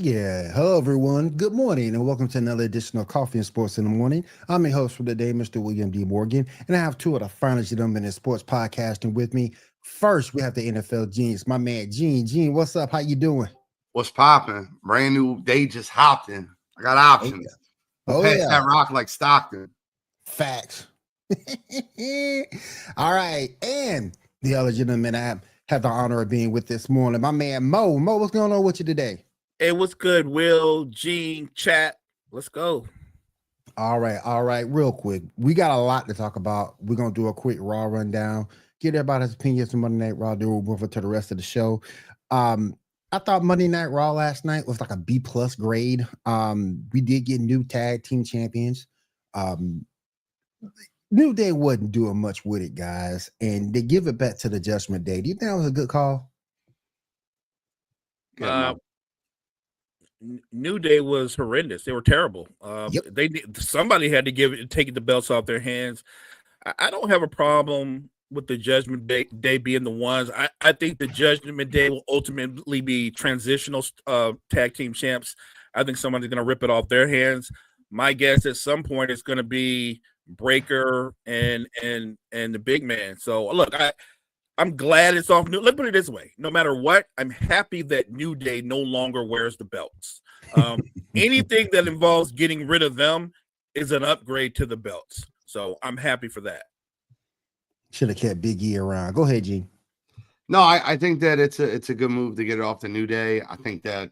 Yeah, hello everyone. Good morning, and welcome to another edition of Coffee and Sports in the Morning. I'm your host for the day, Mr. William D. Morgan, and I have two of the finest gentlemen in sports podcasting with me. First, we have the NFL genius, my man Gene. Gene, what's up? How you doing? What's popping? Brand new day just hopped in. I got Oh yeah. options. We'll Oh pass yeah. that rock like Stockton. Facts. All right, and the other gentleman I have the honor of being with this morning, my man Mo. Mo, what's going on with you today? Hey, what's good, Will, Gene, chat? Let's go. All right. Real quick, we got a lot to talk about. We're gonna do a quick Raw rundown, get everybody's opinions on Monday Night Raw. Then we'll move on to the rest of the show. Um, I thought Monday Night Raw last night was like a B plus grade. We did get new tag team champions. Um, New Day wasn't doing much with it, guys, and they give it back to the Judgment Day. Do you think that was a good call? Uh, New Day was horrendous. They were terrible. Yep. Somebody had to take the belts off their hands. I don't have a problem with the Judgment Day being the ones. I think the Judgment Day will ultimately be transitional tag team champs. I think somebody's going to rip it off their hands. My guess at some point it's going to be Breaker and the big man. So look, I'm glad it's off. Let's put it this way: no matter what, I'm happy that New Day no longer wears the belts. Anything that involves getting rid of them is an upgrade to the belts. So I'm happy for that. Should have kept Big E around. Go ahead, G. No, I think that it's a good move to get it off the New Day. I think that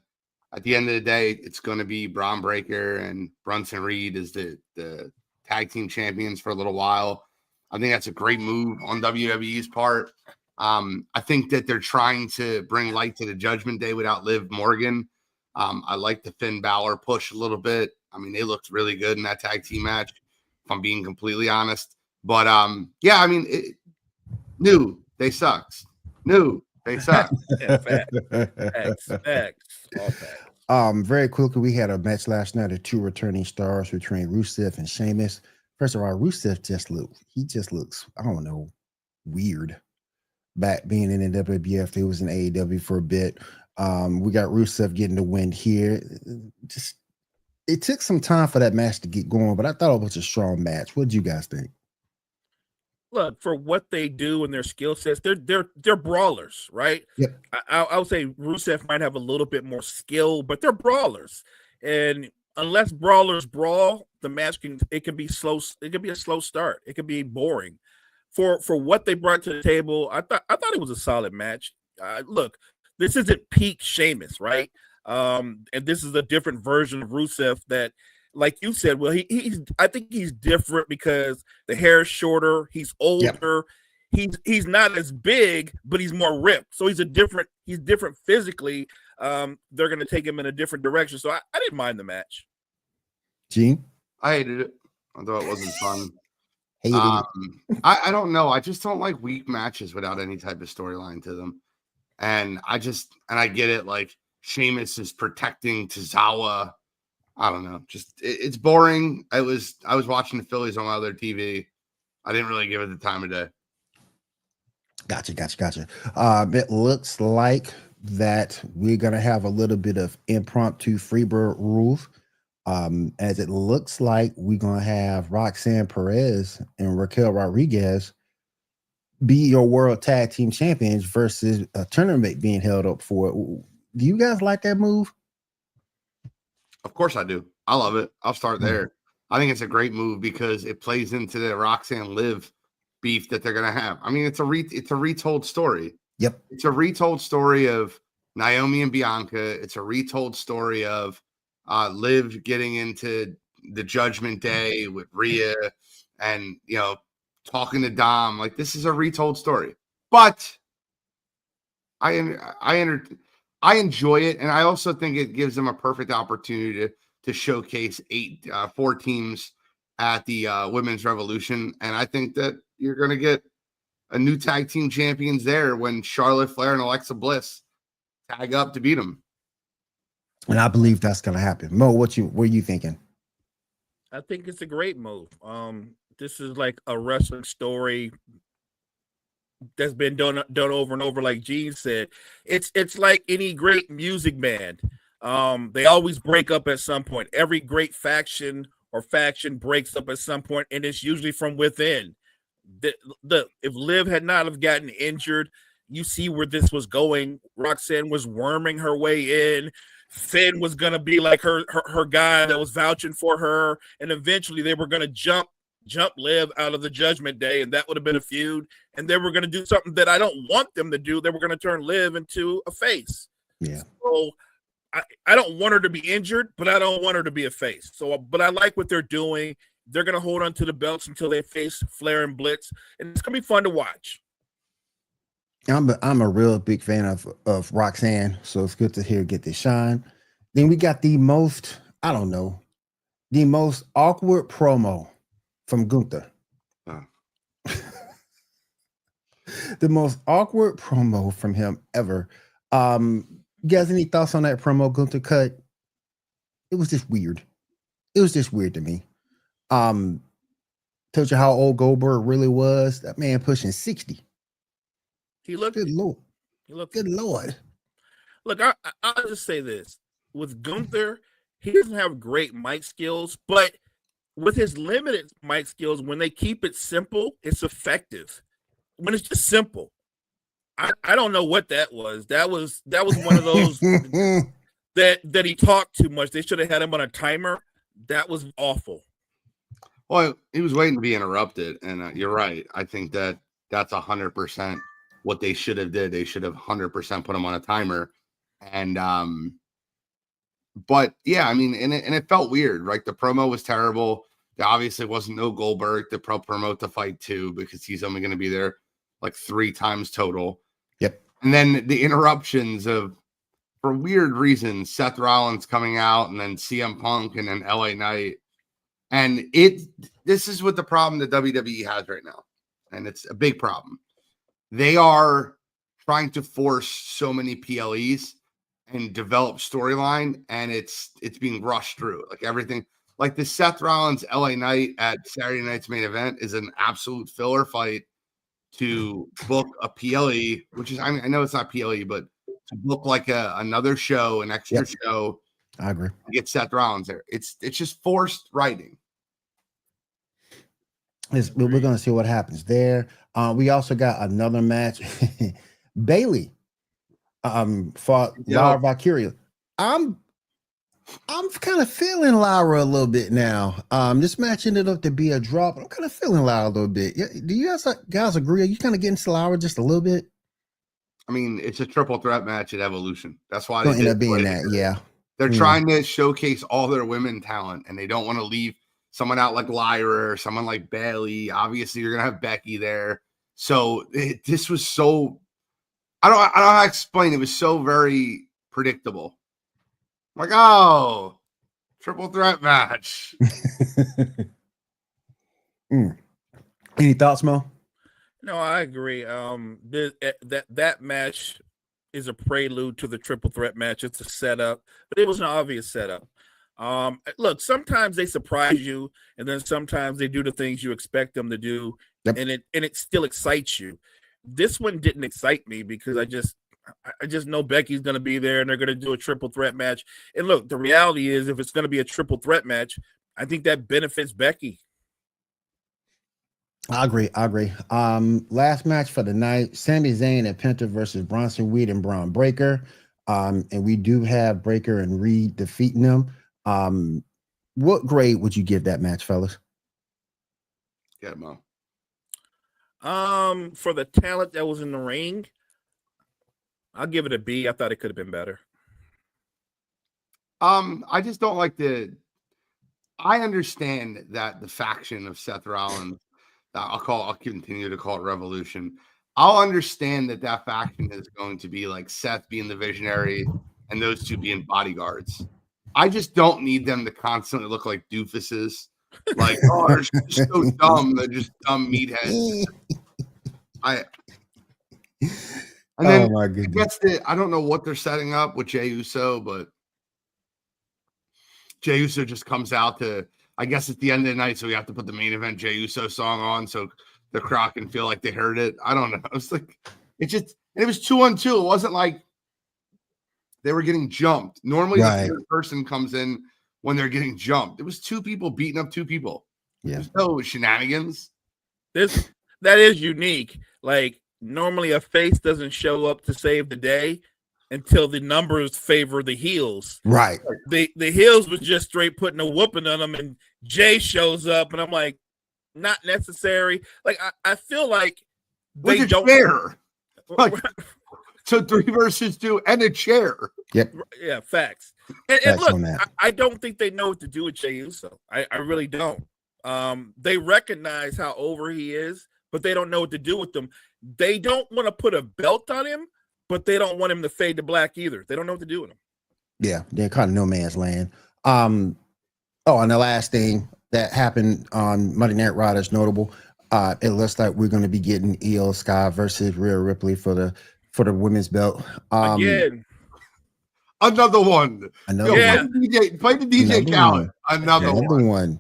at the end of the day, it's going to be Braun Breaker and Bronson Reed as the tag team champions for a little while. I think that's a great move on WWE's part. I think that they're trying to bring light to the Judgment Day without Liv Morgan. I like the Finn Balor push a little bit. I mean, they looked really good in that tag team match, if I'm being completely honest. But yeah, I mean, New Day sucks. New Day sucks. Yeah, facts. All facts. Very quickly, we had a match last night of two returning stars between Rusev and Sheamus. First of all, Rusev just looks, I don't know, weird. Back being in the WWF, he was in AEW for a bit. We got Rusev getting the win here. Just it took some time for that match to get going, but I thought it was a strong match. What do you guys think? Look, for what they do and their skill sets, they're brawlers, right? Yep. I would say Rusev might have a little bit more skill, but they're brawlers. And unless brawlers brawl, the match can be slow. It can be a slow start. It can be boring. For what they brought to the table, I thought it was a solid match. Look, this isn't peak Sheamus, right? And this is a different version of Rusev that, like you said, well, I think he's different because the hair is shorter, he's older, he's not as big, but he's more ripped. So he's different physically. They're gonna take him in a different direction. So I didn't mind the match. Gene? I hated it. I thought it wasn't fun. Hated it. I don't know. I just don't like weak matches without any type of storyline to them. And I get it. Like Sheamus is protecting Tozawa. I don't know. Just it's boring. I was watching the Phillies on my other TV. I didn't really give it the time of day. Gotcha. It looks like that we're gonna have a little bit of impromptu Freebird rules. As it looks like we're gonna have Roxanne Perez and Raquel Rodriguez be your world tag team champions versus a tournament being held up for it. Do you guys like that move? Of course I do. I love it. I'll start there. I think it's a great move because it plays into the Roxanne Liv beef that they're gonna have. I mean, it's a retold story. Yep. It's a retold story of Naomi and Bianca. It's a retold story of Liv getting into the Judgment Day with Rhea and talking to Dom. Like, this is a retold story, but I enjoy it, and I also think it gives them a perfect opportunity to showcase four teams at the Women's Revolution, and I think that you're going to get a new tag team champions there when Charlotte Flair and Alexa Bliss tag up to beat them. And I believe that's going to happen. Mo, what are you thinking? I think it's a great move. This is like a wrestling story that's been done over and over. Like Gene said, it's like any great music band. They always break up at some point. Every great faction or faction breaks up at some point, and it's usually from within. If Liv had not have gotten injured, you see where this was going. Roxanne was worming her way in. Finn was gonna be like her guy that was vouching for her, and eventually they were gonna jump Liv out of the Judgment Day, and that would have been a feud. And they were gonna do something that I don't want them to do. They were gonna turn Liv into a face. Yeah. So I don't want her to be injured, but I don't want her to be a face. So, but I like what they're doing. They're going to hold on to the belts until they face Flair and Blitz, and it's going to be fun to watch. I'm a real big fan of Roxanne, so it's good to hear get this shine. Then we got the most awkward promo from Gunther. Oh. The most awkward promo from him ever. You guys, any thoughts on that promo Gunther cut? It was just weird. It was just weird to me. Told you how old Goldberg really was. That man pushing 60. He looked Good Lord. He looked Good Lord. Look, I'll just say this. With Gunther, he doesn't have great mic skills, but with his limited mic skills, when they keep it simple, it's effective. When it's just simple. I don't know what that was. That was one of those that he talked too much. They should have had him on a timer. That was awful. Well, he was waiting to be interrupted, and you're right. I think that's 100% what they should have did. They should have 100% put him on a timer, and but yeah, I mean, and it felt weird. Right, the promo was terrible. There obviously wasn't no Goldberg to promote the fight too, because he's only going to be there like 3 times total. Yep. And then the interruptions of, for weird reasons, Seth Rollins coming out, and then CM Punk, and then LA Knight. And this is what the problem that WWE has right now. And it's a big problem. They are trying to force so many PLEs and develop storyline, and it's being rushed through. Like everything, like the Seth Rollins LA Knight at Saturday night's main event is an absolute filler fight to book a PLE, which is, I mean, I know it's not PLE, but to book like another show, an extra show. I agree. Get Seth Rollins there. It's just forced writing. We're going to see what happens there. We also got another match. Bailey fought Lyra Valkyria. I'm kind of feeling Lyra a little bit now. This match ended up to be a draw, but I'm kind of feeling Lyra a little bit. Do you guys agree? Are you kind of getting to Lyra just a little bit? I mean, it's a triple threat match at Evolution. That's why they end up being that. Yeah, they're trying to showcase all their women talent, and they don't want to leave someone out like Lyra or someone like Bailey. Obviously, you're gonna have Becky there. So this was so. I don't know how to explain. It was so very predictable. Like, oh, triple threat match. Any thoughts, Mo? No, I agree. That match is a prelude to the triple threat match. It's a setup, but it was an obvious setup. Look, sometimes they surprise you, and then sometimes they do the things you expect them to do, and it still excites you. This one didn't excite me because I just know Becky's going to be there, and they're going to do a triple threat match. And look, the reality is, if it's going to be a triple threat match, I think that benefits Becky. I agree. Last match for the night: Sami Zayn and Penta versus Bronson Reed and Braun Breaker. And we do have Breaker and Reed defeating them. What grade would you give that match, fellas? Yeah, Mo. For the talent that was in the ring, I'll give it a B. I thought it could have been better. I just don't like I understand that the faction of Seth Rollins, I'll continue to call it Revolution. I'll understand that faction is going to be like Seth being the visionary and those two being bodyguards. I just don't need them to constantly look like doofuses. Like, oh, they're so dumb. They're just dumb meatheads. And then I guess I don't know what they're setting up with Jey Uso, but Jey Uso just comes out to, I guess it's the end of the night, so we have to put the main event Jey Uso song on so the crowd can feel like they heard it. I don't know. It's like, it was 2-on-2. It wasn't like They were getting jumped. Normally, Right. the third person comes in when they're getting jumped. It was 2 people beating up 2 people. Yeah. There's no shenanigans. That is unique. Like normally a face doesn't show up to save the day until the numbers favor the heels. Right. The heels was just straight putting a whooping on them, and Jay shows up, and I'm like, not necessary. Like I feel like With they a don't. chair. Like, so 3 versus 2 and a chair. Yep. Yeah, facts. And Facts look, on that. I don't think they know what to do with Jey Uso. I really don't. They recognize how over he is, but they don't know what to do with him. They don't want to put a belt on him, but they don't want him to fade to black either. They don't know what to do with him. Yeah, they're kind of no man's land. And the last thing that happened on Monday Night Raw is notable. It looks like we're going to be getting Io Sky versus Rhea Ripley for the women's belt. Again, Another one. Another Yeah. one. Play the DJ Another Khaled. one. Another one. one.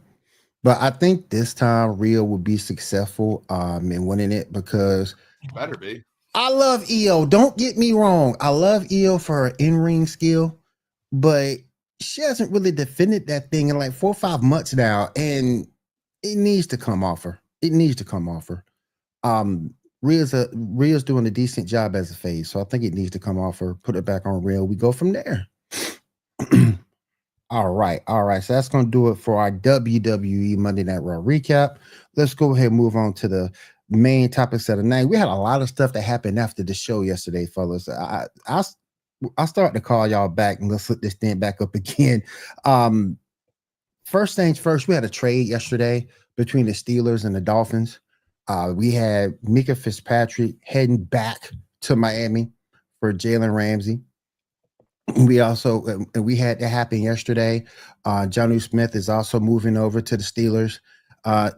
But I think this time Rhea will be successful in winning it because Better be. I love Io. Don't get me wrong. I love Io for her in-ring skill, but she hasn't really defended that thing in like 4 or 5 months now, and it needs to come off her. It needs to come off her. Rhea's doing a decent job as a face, so I think it needs to come off her. Put it back on Rhea. We go from there. All right. So that's going to do it for our WWE Monday Night Raw recap. Let's go ahead and move on to the main topics of the night. We had a lot of stuff that happened after the show yesterday, fellas. I start to call y'all back, and let's look this thing back up again. First things first, we had a trade yesterday between the Steelers and the Dolphins. We had Mika Fitzpatrick heading back to Miami for Jalen Ramsey. We had that happen yesterday. Jonnu Smith is also moving over to the Steelers.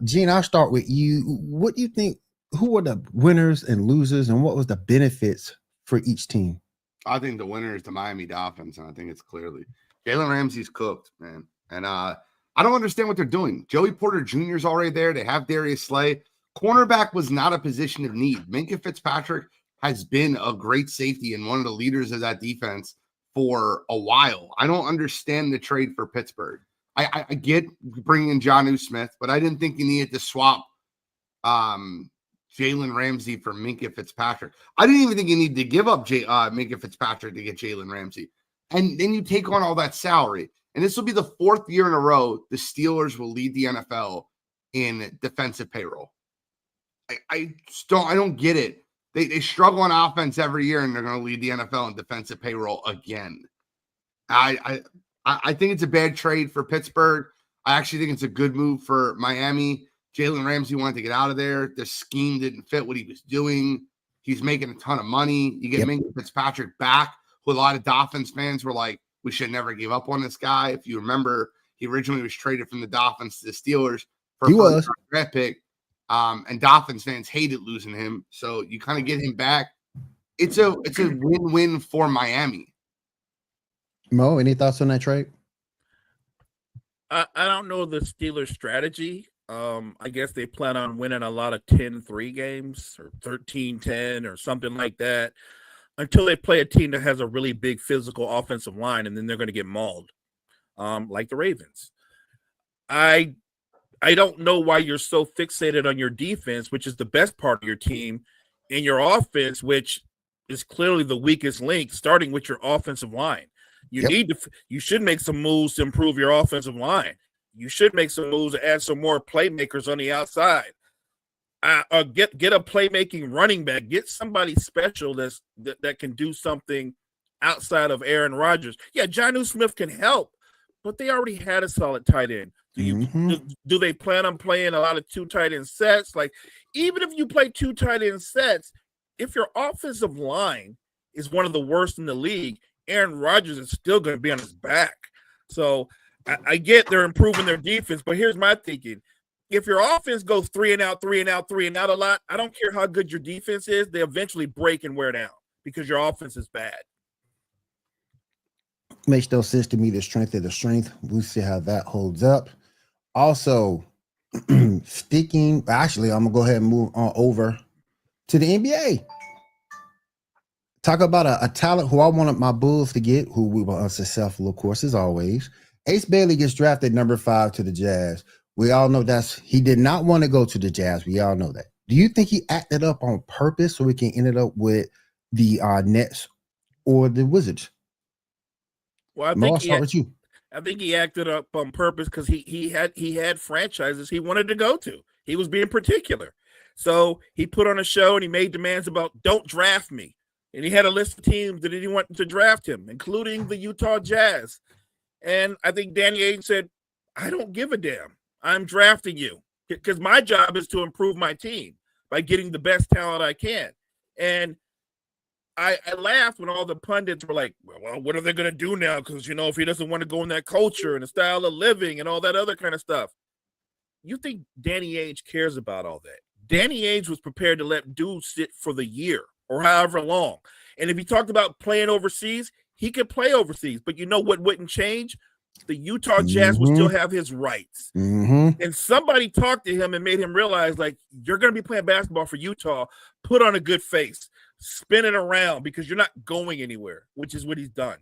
Gene, I'll start with you. What do you think? Who were the winners and losers, and what was the benefits for each team? I think the winner is the Miami Dolphins, and I think it's clearly Jalen Ramsey's cooked, man. And I don't understand what they're doing. Joey Porter Jr. is already there. They have Darius Slay. Cornerback was not a position of need. Minka Fitzpatrick has been a great safety and one of the leaders of that defense for a while. I don't understand the trade for Pittsburgh. I get bringing in Jonnu Smith, but I didn't think you needed to swap Jalen Ramsey for Minka Fitzpatrick. I didn't even think you needed to give up Minka Fitzpatrick to get Jalen Ramsey. And then you take on all that salary. And this will be the 4th year in a row the Steelers will lead the NFL in defensive payroll. I don't get it. They struggle on offense every year, and they're going to lead the NFL in defensive payroll again. I think it's a bad trade for Pittsburgh. I actually think it's a good move for Miami. Jalen Ramsey wanted to get out of there. The scheme didn't fit what he was doing. He's making a ton of money. You get Minka Fitzpatrick back, who a lot of Dolphins fans were like, we should never give up on this guy. If you remember, he originally was traded from the Dolphins to the Steelers for a draft pick. And Dolphins fans hated losing him. So you kind of get him back. It's a win-win for Miami. Mo, any thoughts on that trade? I don't know the Steelers' strategy. I guess they plan on winning a lot of 10-3 games or 13-10 or something like that until they play a team that has a really big physical offensive line, and then they're going to get mauled, like the Ravens. I don't know why you're so fixated on your defense, which is the best part of your team, and your offense, which is clearly the weakest link, starting with your offensive line. You should make some moves to improve your offensive line. You should make some moves to add some more playmakers on the outside. Get a playmaking running back. Get somebody special that can do something outside of Aaron Rodgers. Yeah, Jonnu Smith can help, but they already had a solid tight end. Do they plan on playing a lot of 2 tight end sets? Like, even if you play 2 tight end sets, if your offensive line is one of the worst in the league, Aaron Rodgers is still going to be on his back. So I get they're improving their defense, but here's my thinking. If your offense goes 3 and out, 3 and out, 3 and out a lot, I don't care how good your defense is, they eventually break and wear down because your offense is bad. Makes no sense to me, the strength of the strength. We'll see how that holds up. Also, I'm going to go ahead and move on over to the NBA. Talk about a talent who I wanted my Bulls to get, who we were unsuccessful, of course, as always. Ace Bailey gets drafted number 5 to the Jazz. We all know he did not want to go to the Jazz. We all know that. Do you think he acted up on purpose so he can end up with the Nets or the Wizards? Well, I'll start with you. I think he acted up on purpose because he had franchises he wanted to go to. He was being particular. So he put on a show and he made demands about don't draft me. And he had a list of teams that didn't want to draft him, including the Utah Jazz. And I think Danny Ainge said, I don't give a damn. I'm drafting you because my job is to improve my team by getting the best talent I can. And I laughed when all the pundits were like, well, what are they going to do now? Because, if he doesn't want to go in that culture and the style of living and all that other kind of stuff. You think Danny Ainge cares about all that? Danny Ainge was prepared to let dudes sit for the year or however long. And if he talked about playing overseas, he could play overseas. But you know what wouldn't change? The Utah Jazz will still have his rights. And somebody talked to him and made him realize, like, you're going to be playing basketball for Utah. Put on a good face. Spin it around because you're not going anywhere, which is what he's done.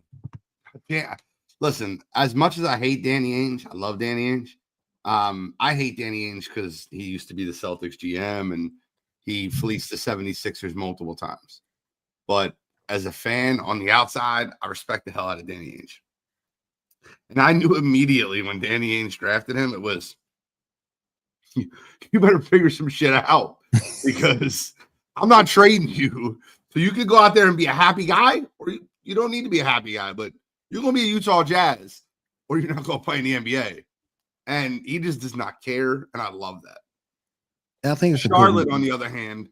Yeah. Listen, as much as I hate Danny Ainge, I love Danny Ainge. I hate Danny Ainge because he used to be the Celtics GM and he fleeced the 76ers multiple times. But as a fan on the outside, I respect the hell out of Danny Ainge. And I knew immediately when Danny Ainge drafted him, it was, you better figure some shit out because I'm not trading you. So you can go out there and be a happy guy, or you don't need to be a happy guy, but you're going to be a Utah Jazz, or you're not going to play in the NBA. And he just does not care, and I love that. I think it's Charlotte, on the other hand,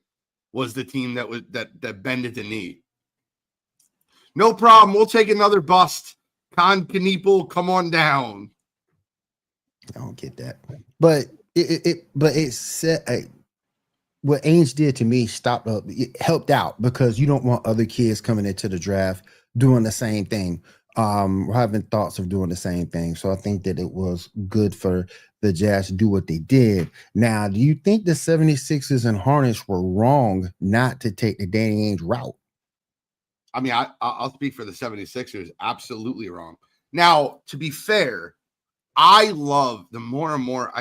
was the team that bended the knee. No problem. We'll take another bust. Con Kneeple, come on down. I don't get that, but it said what Ainge did to me it helped out because you don't want other kids coming into the draft doing the same thing, having thoughts of doing the same thing. So I think that it was good for the Jazz to do what they did. Now, do you think the 76ers and Hornets were wrong not to take the Danny Ainge route? I mean, I'll speak for the 76ers. Absolutely wrong. Now, to be fair, I love the more and more.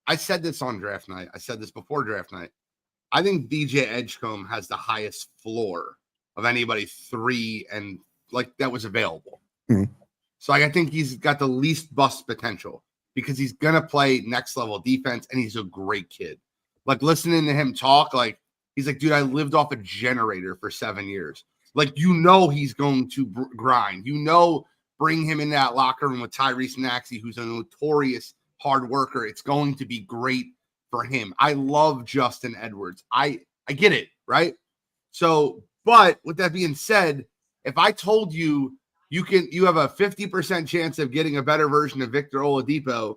I said this on draft night. I said this before draft night. I think VJ Edgecombe has the highest floor of anybody 3 and like that was available. So I think he's got the least bust potential because he's going to play next level defense and he's a great kid. Like listening to him talk, like he's like, dude, I lived off a generator for 7 years. Like, he's going to grind. Bring him in that locker room with Tyrese Maxey, who's a notorious hard worker. It's going to be great for him. I love Justin Edwards. I get it, right? So, but with that being said, if I told you you have a 50% chance of getting a better version of Victor Oladipo,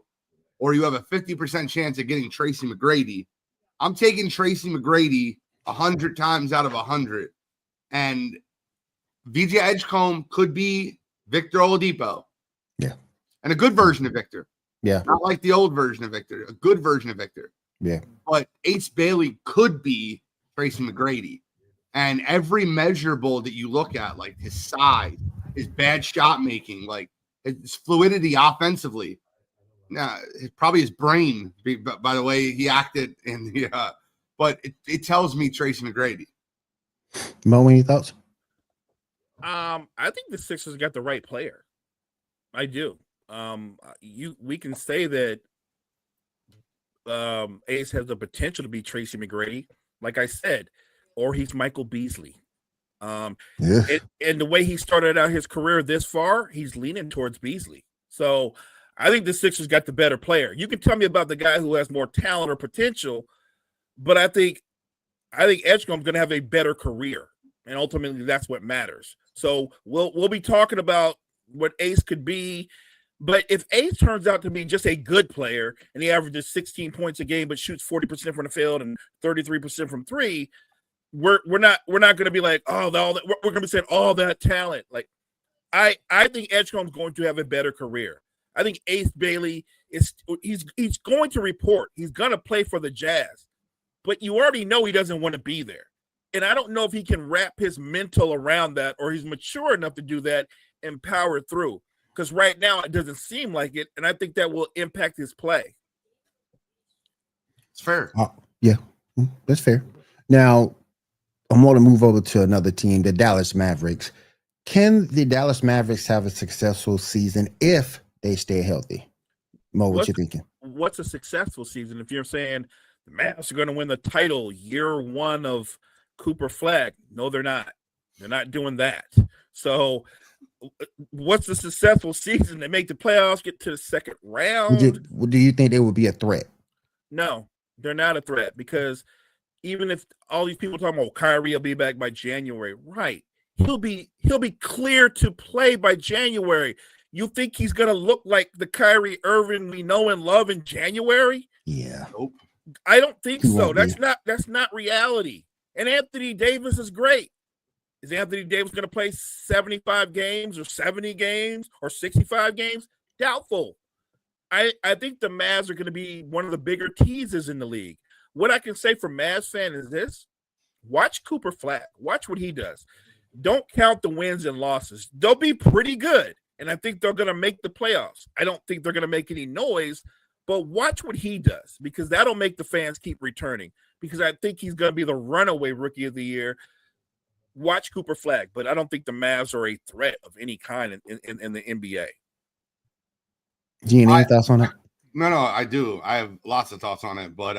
or you have a 50% chance of getting Tracy McGrady, I'm taking Tracy McGrady 100 times out of 100. And VJ Edgecombe could be Victor Oladipo. Yeah. And a good version of Victor. Yeah. Not like the old version of Victor, a good version of Victor. Yeah. But Ace Bailey could be Tracy McGrady. And every measurable that you look at, like his size, his bad shot making, like his fluidity offensively. Now, probably his brain, by the way he acted in the but it tells me Tracy McGrady. Mo, any thoughts? I think the Sixers got the right player. I do. We can say that Ace has the potential to be Tracy McGrady, like I said, or he's Michael Beasley. And the way he started out his career this far, he's leaning towards Beasley. So I think the Sixers got the better player. You can tell me about the guy who has more talent or potential, but I think Edgecombe's going to have a better career, and ultimately that's what matters. So we'll be talking about what Ace could be, but if Ace turns out to be just a good player and he averages 16 points a game but shoots 40% from the field and 33% from 3, we're not going to be like, oh, we're going to be saying all that talent. Like I think Edgecombe's going to have a better career. I think Ace Bailey he's going to report. He's going to play for the Jazz. But you already know he doesn't want to be there. And I don't know if he can wrap his mental around that, or he's mature enough to do that and power through. Because right now it doesn't seem like it, and I think that will impact his play. It's fair. Yeah, that's fair. Now, I'm going to move over to another team, the Dallas Mavericks. Can the Dallas Mavericks have a successful season if they stay healthy? Mo, what you thinking? What's a successful season? If you're saying the Mavs are going to win the title year one of Cooper Flag, no, they're not. They're not doing that. So what's a successful season? They make the playoffs, get to the second round. Do you think they would be a threat? No, they're not a threat, because even if all these people talking about Kyrie will be back by January, right? He'll be clear to play by January. You think he's gonna look like the Kyrie Irving we know and love in January? Yeah. Nope. I don't think He so. won't That's not reality. And Anthony Davis is great. Is Anthony Davis going to play 75 games or 70 games or 65 games? Doubtful. I think the Mavs are going to be one of the bigger teasers in the league. What I can say for Mavs fan is this: watch Cooper Flag. Watch what he does. Don't count the wins and losses. They'll be pretty good, and I think they're going to make the playoffs. I don't think they're going to make any noise, but watch what he does, because that'll make the fans keep returning, because I think he's going to be the runaway rookie of the year. Watch Cooper Flag, but I don't think the Mavs are a threat of any kind in the NBA. Gene, any thoughts on it? No, I do. I have lots of thoughts on it, but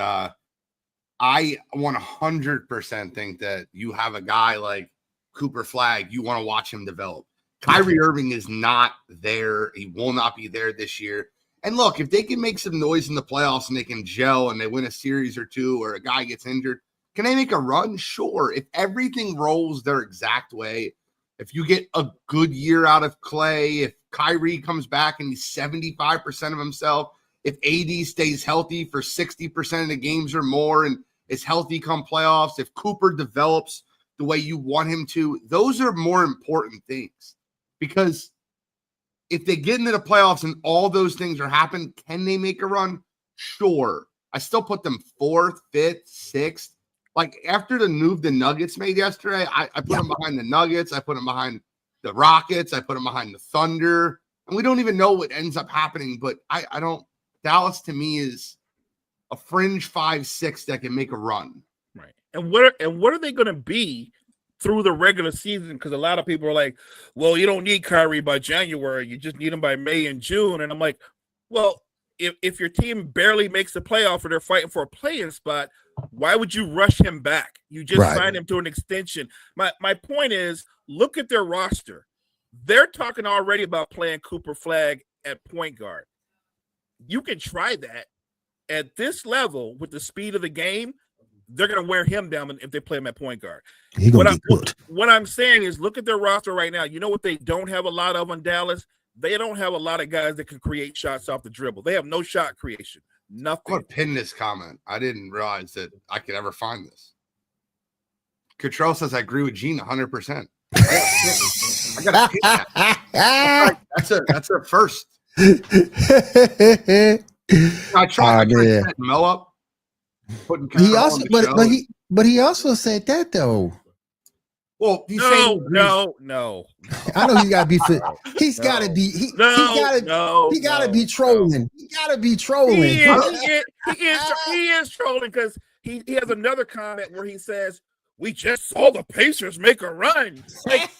I 100% think that you have a guy like Cooper Flag, you want to watch him develop. Kyrie Irving is not there. He will not be there this year. And look, if they can make some noise in the playoffs and they can gel and they win a series or two, or a guy gets injured, can they make a run? Sure. If everything rolls their exact way, if you get a good year out of Clay, if Kyrie comes back and he's 75% of himself, if AD stays healthy for 60% of the games or more and is healthy come playoffs, if Cooper develops the way you want him to, those are more important things. Because if they get into the playoffs and all those things are happening, can they make a run? Sure. I still put them 4th, 5th, 6th. Like after the move the Nuggets made yesterday, I put them behind the Nuggets. I put them behind the Rockets. I put them behind the Thunder. And we don't even know what ends up happening. But I don't – Dallas to me is a fringe 5-6 that can make a run. Right. And what are they going to be through the regular season? Because a lot of people are like, well, you don't need Kyrie by January. You just need him by May and June. And I'm like, well, if your team barely makes the playoff or they're fighting for a play-in spot, why would you rush him back? You just signed him to an extension. My point is, look at their roster. They're talking already about playing Cooper Flag at point guard. You can try that. At this level, with the speed of the game, they're going to wear him down if they play him at point guard. What I'm saying is, look at their roster right now. You know what they don't have a lot of in Dallas? They don't have a lot of guys that can create shots off the dribble. They have no shot creation. Nothing. I'm going to pin this comment. I didn't realize that I could ever find this. Cottrell says, I agree with Gene 100%. I got to pin that. That's a first. I tried to set Mo up. He also, but he also said that though. Well, he's no. I know he got to be fit. He's got to be. He got to be trolling. He got to be trolling. He is trolling because he has another comment where he says, "We just saw the Pacers make a run." Like,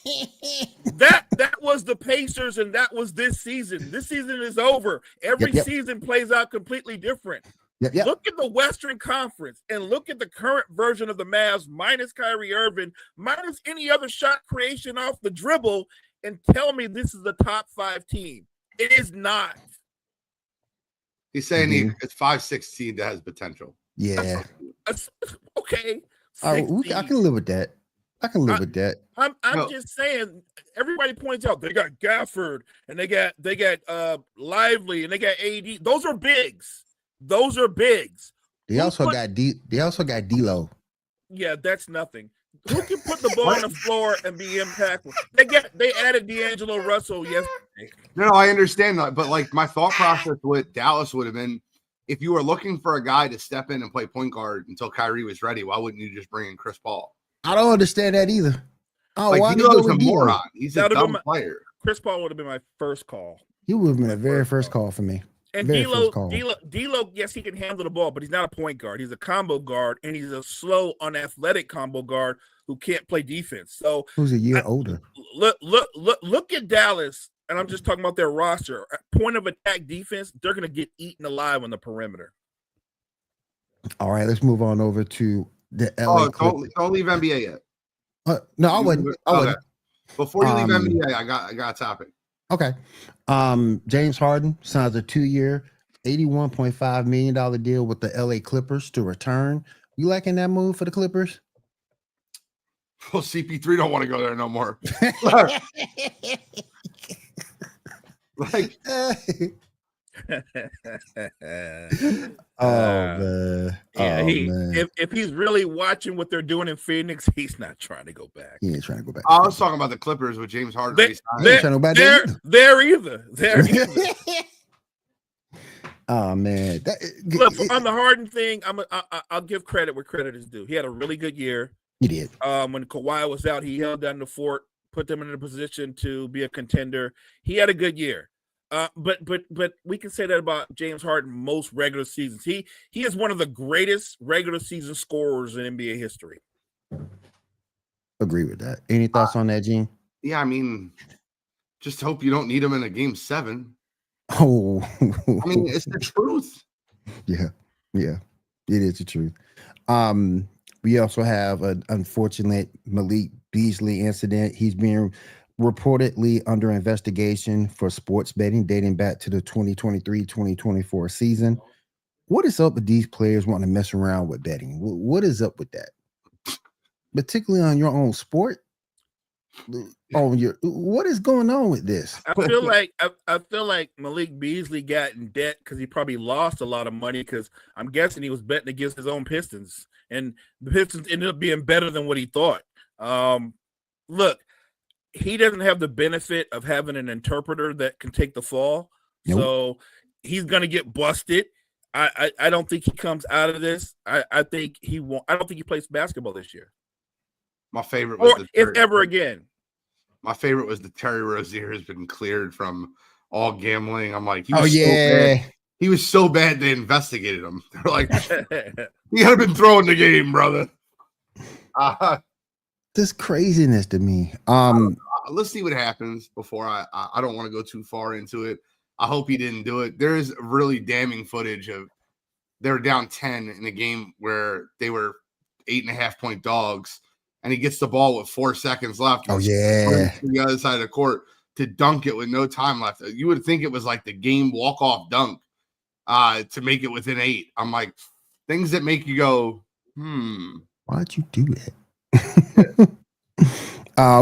that was the Pacers, and that was this season. This season is over. Every season plays out completely different. Look at the Western Conference and look at the current version of the Mavs minus Kyrie Irving, minus any other shot creation off the dribble, and tell me this is a top 5 team. It is not. He's saying it's 5-6 that has potential. Yeah. Okay. I can live with that. I'm just saying, everybody points out they got Gafford and they got Lively and they got AD. Those are bigs. They also got D'Lo. Yeah, that's nothing. Who can put the ball on the floor and be impactful? They added D'Angelo Russell yesterday. No, I understand that, but like my thought process with Dallas would have been, if you were looking for a guy to step in and play point guard until Kyrie was ready, why wouldn't you just bring in Chris Paul? I don't understand that either. Oh, Like why did he D'Lo's go a with D'Lo? moron. He's a That would've been dumb my- player. Chris Paul would have been my first call. He would have been the very First first call for me. And Very D'Lo, first call. D'Lo, yes, he can handle the ball, but he's not a point guard. He's a combo guard, and he's a slow, unathletic combo guard who can't play defense. So Who's a year older? look at Dallas, and I'm just talking about their roster. Point of attack defense, they're going to get eaten alive on the perimeter. All right, let's move on over to the LA Oh, Clippers. don't leave NBA yet. No, I wouldn't. I Okay. wouldn't. Before you leave Um, NBA, I got a topic. Okay. James Harden signs a 2-year, $81.5 million deal with the LA Clippers to return. You liking that move for the Clippers? Well, CP3 don't want to go there no more. Like, man. Yeah, man. if he's really watching what they're doing in Phoenix, he's not trying to go back. He ain't trying to go back. I was talking about the Clippers with James Harden. They- re-signing. He ain't trying to go back there either. There either. Oh man. Look, on the Harden thing, I'll give credit where credit is due. He had a really good year. He did. When Kawhi was out, he held down the fort, put them in a position to be a contender. He had a good year. But we can say that about James Harden most regular seasons. He is one of the greatest regular season scorers in NBA history. Agree with that. Any thoughts on that, Gene? Yeah, I mean, just hope you don't need him in a game 7. Oh, I mean, it's the truth. yeah, it is the truth. We also have an unfortunate Malik Beasley incident. He's being reportedly under investigation for sports betting dating back to the 2023-2024 season. What is up with these players wanting to mess around with betting? What is up with that? Particularly on your own sport? What is going on with this? I feel like Malik Beasley got in debt because he probably lost a lot of money because I'm guessing he was betting against his own Pistons, and the Pistons ended up being better than what he thought. Look, he doesn't have the benefit of having an interpreter that can take the fall, so he's gonna get busted. I don't think he comes out of this. I think he won't. I don't think he plays basketball this year. My favorite was Or if ever again. My favorite was the Terry Rozier has been cleared from all gambling. I'm like, so bad. He was so bad they investigated him. They're like, he had been throwing the game, brother. This craziness to me. Let's see what happens before I don't want to go too far into it. I hope he didn't do it. There is really damning footage of they were down 10 in a game where they were 8.5-point dogs. And he gets the ball with 4 seconds left. Oh, yeah. To the other side of the court to dunk it with no time left. You would think it was like the game walk-off dunk to make it within 8. I'm like, things that make you go, Why'd you do that?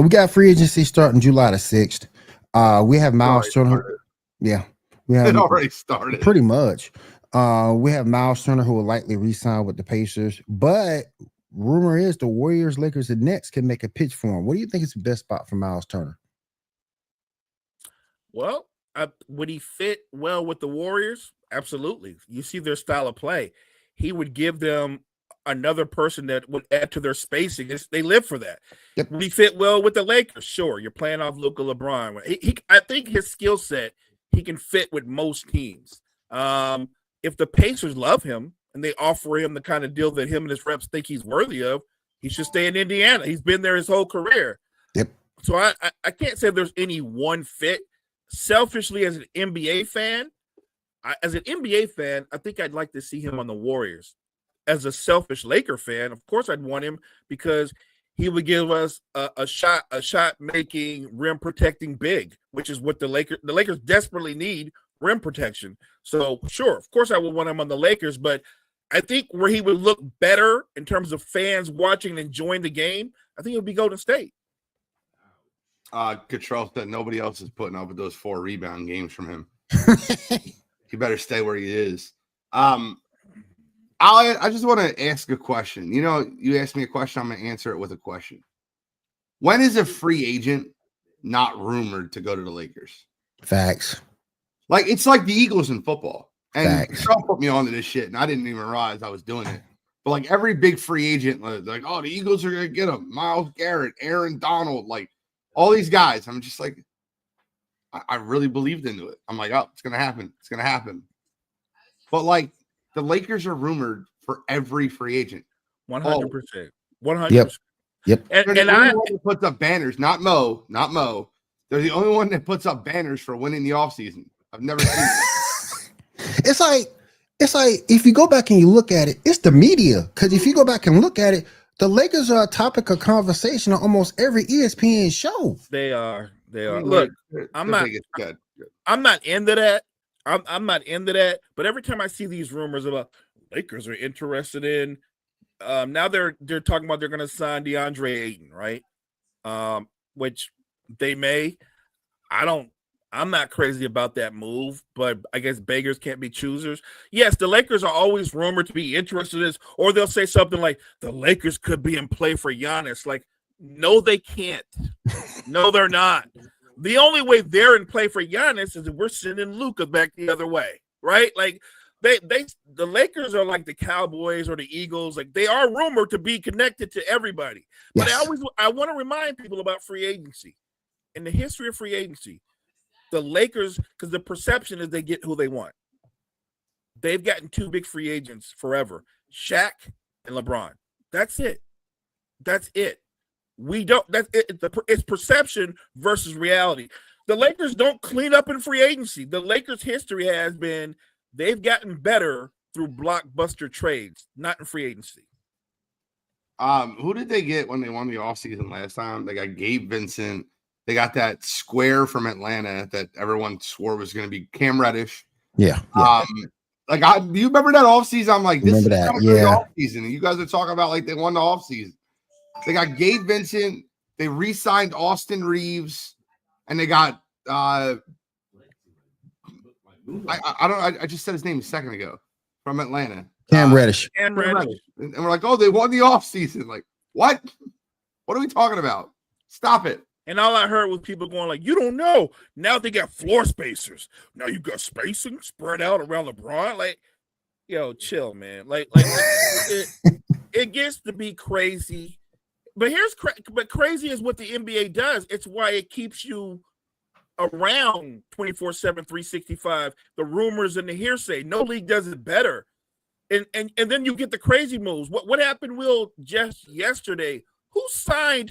We got free agency starting July the 6th. We have Miles Turner. Yeah. We have it already started. Pretty much. We have Miles Turner who will likely re-sign with the Pacers. But rumor is the Warriors, Lakers, and Nets can make a pitch for him. What do you think is the best spot for Miles Turner? Well, would he fit well with the Warriors? Absolutely. You see their style of play. He would give them another person that would add to their spacing. They live for that. Yep. Would he fit well with the Lakers? Sure. You're playing off Luka LeBron. I think his skill set, he can fit with most teams. If the Pacers love him, and they offer him the kind of deal that him and his reps think he's worthy of, he should stay in Indiana. He's been there his whole career. Yep. So I can't say there's any one fit. Selfishly, as an NBA fan, I think I'd like to see him on the Warriors. As a selfish Laker fan, of course I'd want him because he would give us a shot making, rim protecting big, which is what the Lakers desperately need, rim protection. So sure, of course I would want him on the Lakers, but I think where he would look better in terms of fans watching and enjoying the game, I think it would be Golden State. Cottrell said nobody else is putting up with those 4 rebound games from him. He better stay where he is. I just want to ask a question. You know, you asked me a question, I'm going to answer it with a question. When is a free agent not rumored to go to the Lakers? Facts. Like, it's like the Eagles in football. And Facts. Cottrell put me onto this shit, and I didn't even realize I was doing it. But like every big free agent, like, oh, the Eagles are gonna get him. Myles Garrett, Aaron Donald, like all these guys. I'm just like, I really believed into it. I'm like, oh, it's gonna happen. It's gonna happen. But like the Lakers are rumored for every free agent. 100%. 100%. Yep. And And the I only one that puts up banners, not Mo. They're the only one that puts up banners for winning the offseason. I've never seen that. It's like if you go back and you look at it, it's the media. Because if you go back and look at it, the Lakers are a topic of conversation on almost every ESPN show. they are. Look, I'm not into that. I'm not into that. But every time I see these rumors about Lakers are interested in, now they're talking about they're going to sign DeAndre Ayton, right? Which they may. I'm not crazy about that move, but I guess beggars can't be choosers. Yes, the Lakers are always rumored to be interested in this, or they'll say something like the Lakers could be in play for Giannis. Like, no, they can't. No, they're not. The only way they're in play for Giannis is if we're sending Luka back the other way, right? Like the Lakers are like the Cowboys or the Eagles. Like they are rumored to be connected to everybody. But Yes. I want to remind people about free agency. In the history of free agency, the Lakers, because the perception is they get who they want. They've gotten two big free agents forever, Shaq and LeBron. That's it. We don't. That's it. It's perception versus reality. The Lakers don't clean up in free agency. The Lakers' history has been they've gotten better through blockbuster trades, not in free agency. Who did they get when they won the offseason last time? They got Gabe Vincent. They got that square from Atlanta that everyone swore was going to be Cam Reddish. Yeah. Do you remember that offseason? I'm like, this is Remember that, not a good yeah. offseason. And you guys are talking about like they won the offseason. They got Gabe Vincent. They re-signed Austin Reeves, and they got I just said his name a second ago from Atlanta. Cam Reddish. And Reddish. And we're like, oh, they won the offseason. Like, what? What are we talking about? Stop it. And all I heard was people going like, you don't know. Now they got floor spacers. Now you got spacing spread out around LeBron. Like, yo, chill, man. Like it gets to be crazy. But crazy is what the NBA does. It's why it keeps you around 24/7, 365. The rumors and the hearsay. No league does it better. And then you get the crazy moves. What happened, Will, just yesterday? Who signed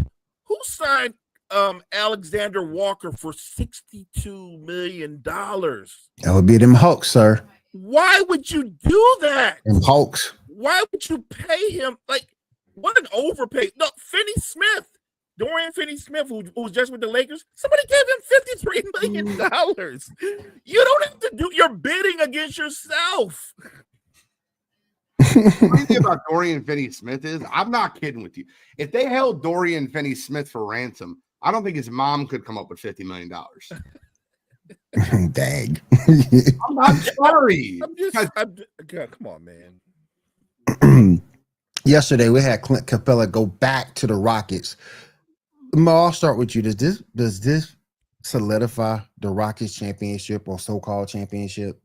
Alexander Walker for $62 million? That would be them Hawks, sir. Why would you do that? Them Hawks. Why would you pay him? Like, what an overpay. No, Dorian Finney-Smith, who was just with the Lakers, somebody gave him $53 million. You don't have to you're bidding against yourself. The funny thing about Dorian Finney-Smith is, I'm not kidding with you. If they held Dorian Finney-Smith for ransom, I don't think his mom could come up with $50 million. Dang. I'm not sorry. God, come on, man. Yesterday we had Clint Capella go back to the Rockets. Mo, I'll start with you. Does this solidify the Rockets championship or so-called championship?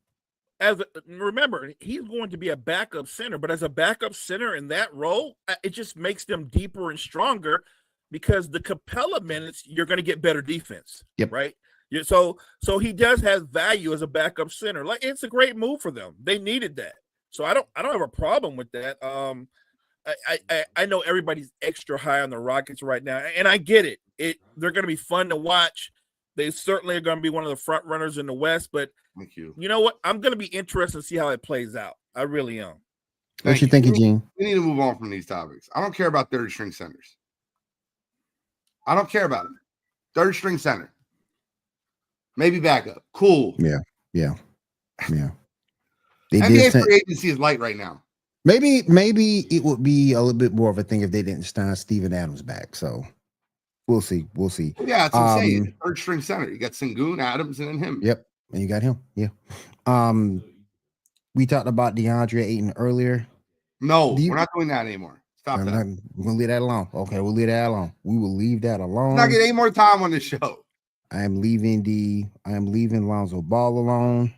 Remember, he's going to be a backup center, but as a backup center in that role, it just makes them deeper and stronger because the Capella minutes, you're going to get better defense. Yep. Right. So he does have value as a backup center. Like, it's a great move for them. They needed that. So I don't have a problem with that. I know everybody's extra high on the Rockets right now, and I get it. They're going to be fun to watch. They certainly are going to be one of the front runners in the West, but Thank you. You know what? I'm going to be interested to see how it plays out. I really am. What you thinking, Gene? We need to move on from these topics. I don't care about third string centers. I don't care about it. Third string center. Maybe backup. Cool. Yeah. NBA free agency is light right now. Maybe it would be a little bit more of a thing if they didn't sign Steven Adams back. So we'll see. Yeah, that's what I'm saying. Third string center. You got Sengun, Adams, and then him. Yep. And you got him. Yeah. We talked about DeAndre Ayton earlier. No, we're not doing that anymore. Stop that. We're going to leave that alone. Okay, we'll leave that alone. We will leave that alone. Not get any more time on the show. I am leaving Lonzo Ball alone.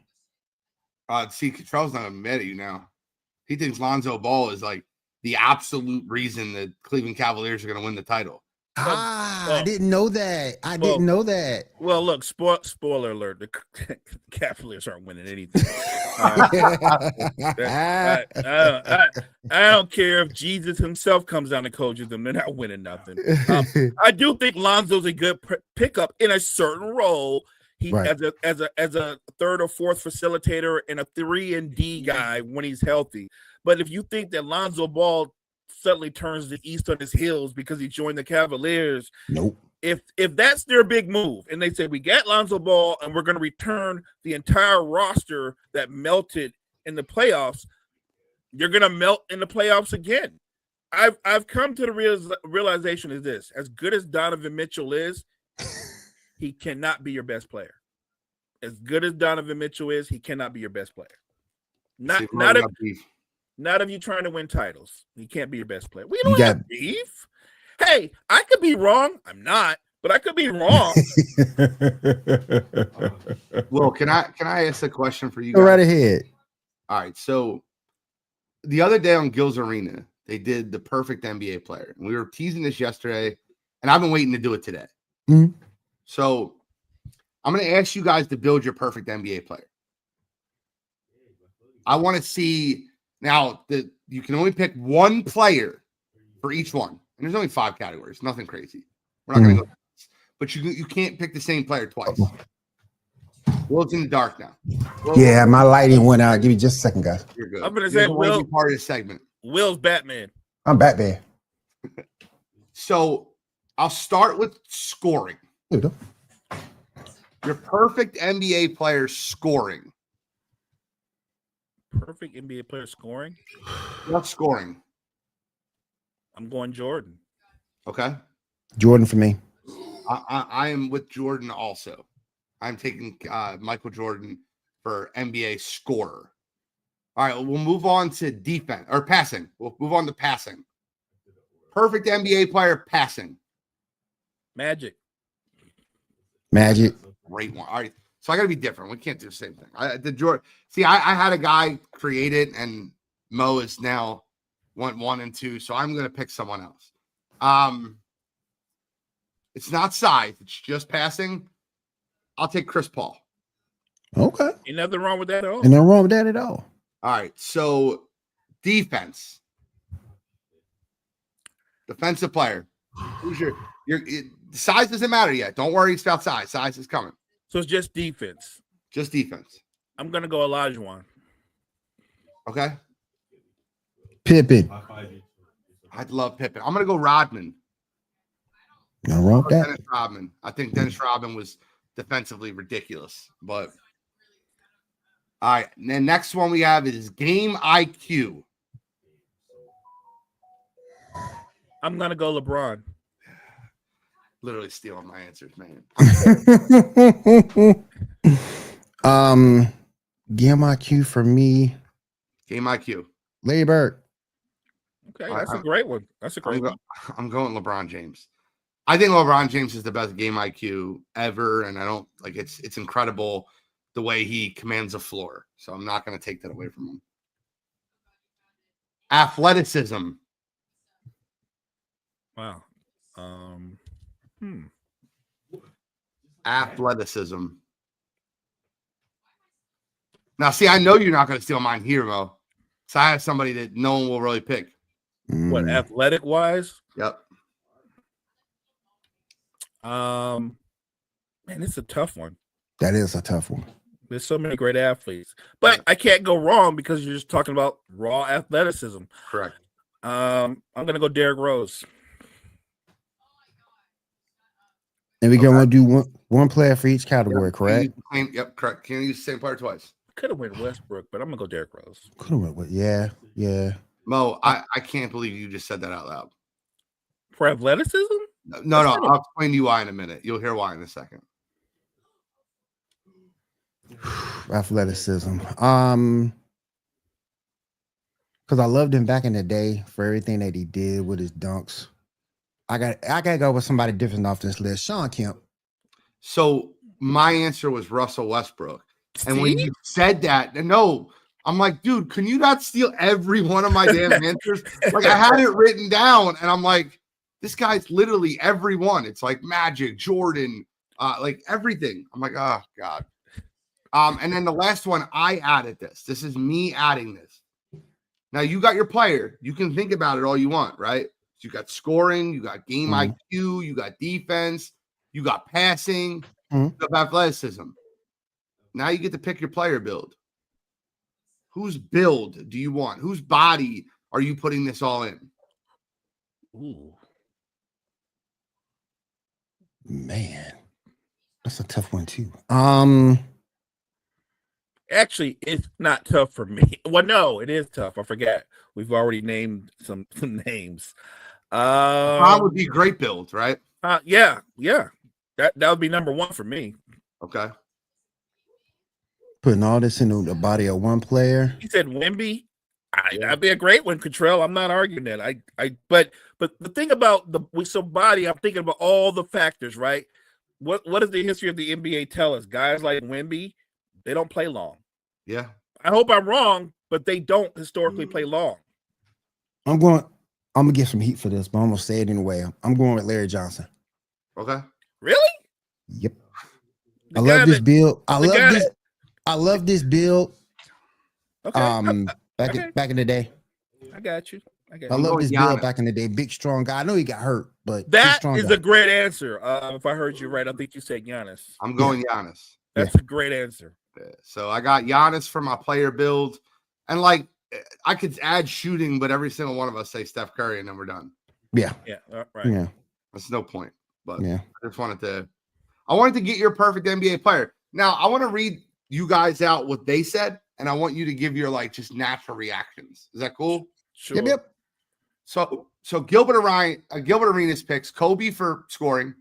See, Control's not mad at you now. He thinks Lonzo Ball is like the absolute reason the Cleveland Cavaliers are going to win the title. I didn't know that. I didn't know that. Well, look, spoiler alert: the Cavaliers aren't winning anything. I don't care if Jesus himself comes down and coaches them; they're not winning nothing. I do think Lonzo's a good pickup in a certain role. He as a third or fourth facilitator and a 3-and-D guy when he's healthy. But if you think that Lonzo Ball suddenly turns the east on his heels because he joined the Cavaliers, nope. If that's their big move, and they say we got Lonzo Ball and we're going to return the entire roster that melted in the playoffs, you're going to melt in the playoffs again. I've come to the realization is this: as good as Donovan Mitchell is, he cannot be your best player. As good as Donovan Mitchell is, he cannot be your best player. Not if you're trying to win titles. He can't be your best player. We don't have beef. Hey, I could be wrong. I'm not, but I could be wrong. Well, can I ask a question for you guys? Go right ahead. All right. So the other day on Gil's Arena, they did the perfect NBA player. And we were teasing this yesterday, and I've been waiting to do it today. Mm-hmm. So I'm going to ask you guys to build your perfect NBA player. I want to see now that you can only pick one player for each one. And there's only 5 categories, nothing crazy. We're not going to go, but you can't pick the same player twice. Will's in the dark now. Yeah, my lighting went out. Give me just a second, guys. You're good. I'm going to say Will, part of the segment. Will's Batman. I'm Batman. So I'll start with scoring. There we go. Your perfect NBA player scoring. Perfect NBA player scoring? What scoring? I'm going Jordan. Okay. Jordan for me. I am with Jordan also. I'm taking Michael Jordan for NBA scorer. All right, we'll move on to defense or passing. We'll move on to passing. Perfect NBA player passing. Magic. Great one. All right. So I got to be different. We can't do the same thing. I had a guy create it, and Mo is now went 1 and 2. So I'm going to pick someone else. It's not size. It's just passing. I'll take Chris Paul. Okay. Ain't nothing wrong with that at all. Ain't nothing wrong with that at all. All right. So defense. Defensive player. Who's your size doesn't matter yet. Don't worry about size. Size is coming. So it's just defense. Just defense. I'm going to go Olajuwon. Okay. Pippen. I'd love Pippen. I'm going to go Rodman. No wrong with that. Dennis Rodman. I think Dennis Rodman was defensively ridiculous. But all right. And then next one we have is game IQ. I'm going to go LeBron. Literally stealing my answers, man. Game IQ for me. Game IQ. Larry Bird. Okay, that's a great one. That's a great one. I'm going LeBron James. I think LeBron James is the best game IQ ever, and I don't like it's incredible the way he commands a floor. So I'm not going to take that away from him. Athleticism. Wow. Athleticism. Now, see, I know you're not going to steal mine here, Mo. So I have somebody that no one will really pick. What, athletic wise? Yep. Man, it's a tough one. That is a tough one. There's so many great athletes, but I can't go wrong because you're just talking about raw athleticism. Correct. I'm gonna go Derrick Rose. And we're going to do one player for each category, correct? Yep, correct. Can't use the same player twice. Could have went Westbrook, but I'm gonna go Derrick Rose. Could have went with, yeah. Mo, I can't believe you just said that out loud. For athleticism? No. I'll explain to you why in a minute. You'll hear why in a second. Athleticism. Because I loved him back in the day for everything that he did with his dunks. I gotta go with somebody different off this list. Sean Kemp. So my answer was Russell Westbrook. And when you said that, no, I'm like, dude, can you not steal every one of my damn answers? Like, I had it written down, and I'm like, this guy's literally every one. It's like Magic, Jordan, like everything. I'm like, oh God. And then the last one, I added this. This is me adding this. Now you got your player. You can think about it all you want, right? So you got scoring, you got game IQ, you got defense, you got passing, you got athleticism. Now you get to pick your player build. Whose build do you want? Whose body are you putting this all in? Ooh. Man, that's a tough one too. Actually, it's not tough for me. Well, no, it is tough. I forget. We've already named some names. That would be great build, right? Yeah. That would be number one for me. Okay. Putting all this into the body of one player. He said Wemby. That'd be a great one, Cottrell. I'm not arguing that. But the thing about body, I'm thinking about all the factors, right? What does the history of the NBA tell us? Guys like Wemby, they don't play long. Yeah. I hope I'm wrong, but they don't historically play long. I'm gonna get some heat for this, but I'm gonna say it anyway. I'm going with Larry Johnson. Okay. Really? Yep. I love this build. I love this build. Okay. Back in the day. I got you. I love this build back in the day. Big, strong guy. I know he got hurt, but that is a great answer. If I heard you right, I think you said Giannis. I'm going Giannis. That's a great answer. So I got Giannis for my player build. And like, I could add shooting, but every single one of us say Steph Curry and then we're done. Yeah. Yeah. Right. Yeah. That's no point. But yeah, I just wanted to get your perfect NBA player. Now I want to read you guys out what they said, and I want you to give your like just natural reactions. Is that cool? Sure. Yep. So Gilbert Arenas picks Kobe for scoring,